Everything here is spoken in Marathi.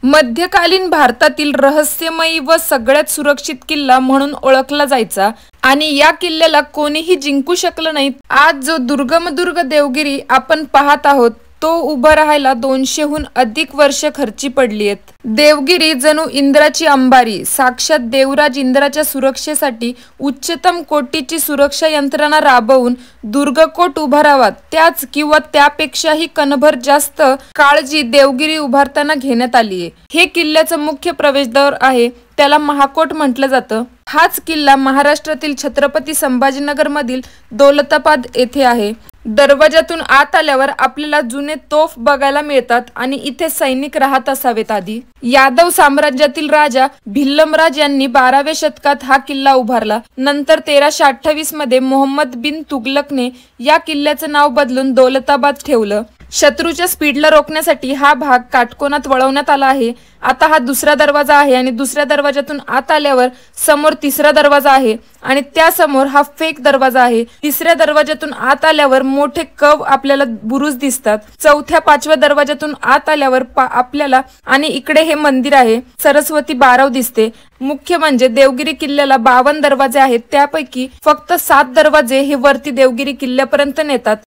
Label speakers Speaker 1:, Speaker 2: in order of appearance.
Speaker 1: मध्यकालीन भारतातील रहस्यमयी व सगळ्यात सुरक्षित किल्ला म्हणून ओळखला जायचा आणि या किल्ल्याला कोणीही जिंकू शकलं नाही। आज जो दुर्गम दुर्ग देवगिरी आपण पाहत आहोत तो उभा राहायला 200हून अधिक वर्ष खर्ची पडली आहेत। देवगिरी जणू इंद्राची अंबारी, साक्षात देवराज इंद्राच्या सुरक्षेसाठी उच्चतम कोटीची सुरक्षा यंत्रणा राबवून दुर्गकोट उभारावा त्याच किंवा त्यापेक्षाही कणभर जास्त काळजी देवगिरी उभारताना घेण्यात आली आहे। हे किल्ल्याचं मुख्य प्रवेशद्वार आहे, त्याला महाकोट म्हटलं जातं। हाच किल्ला महाराष्ट्रातील छत्रपती संभाजीनगर मधील दौलताबाद येथे आहे। दरवाजातून आत आल्यावर आपल्याला जुने तोफ बघायला मिळतात आणि इथे सैनिक राहत असावेत। आधी यादव साम्राज्यातील राजा भिल्लमराज यांनी 12व्या शतकात हा किल्ला उभारला। नंतर 1328 मध्ये मोहम्मद बिन तुगलकने या किल्ल्याचं नाव बदलून दौलताबाद ठेवलं। शत्रूच्या स्पीडला रोखण्यासाठी हा भाग काटकोनात वळवण्यात आला आहे। आता हा दुसरा दरवाजा आहे आणि दुसऱ्या दरवाजातून आत आल्यावर समोर तिसरा दरवाजा आहे आणि त्या समोर हा फेक दरवाजा आहे। तिसऱ्या दरवाजातून आत आल्यावर मोठे कव आपल्याला बुरुज दिसतात। चौथ्या पाचव्या दरवाजातून आत आल्यावर आपल्याला आणि इकडे हे मंदिर आहे, सरस्वती बारव दिसते। मुख्य म्हणजे देवगिरी किल्ल्याला 52 दरवाजे आहेत, त्यापैकी फक्त 7 दरवाजे हे वरती देवगिरी किल्ल्यापर्यंत नेतात।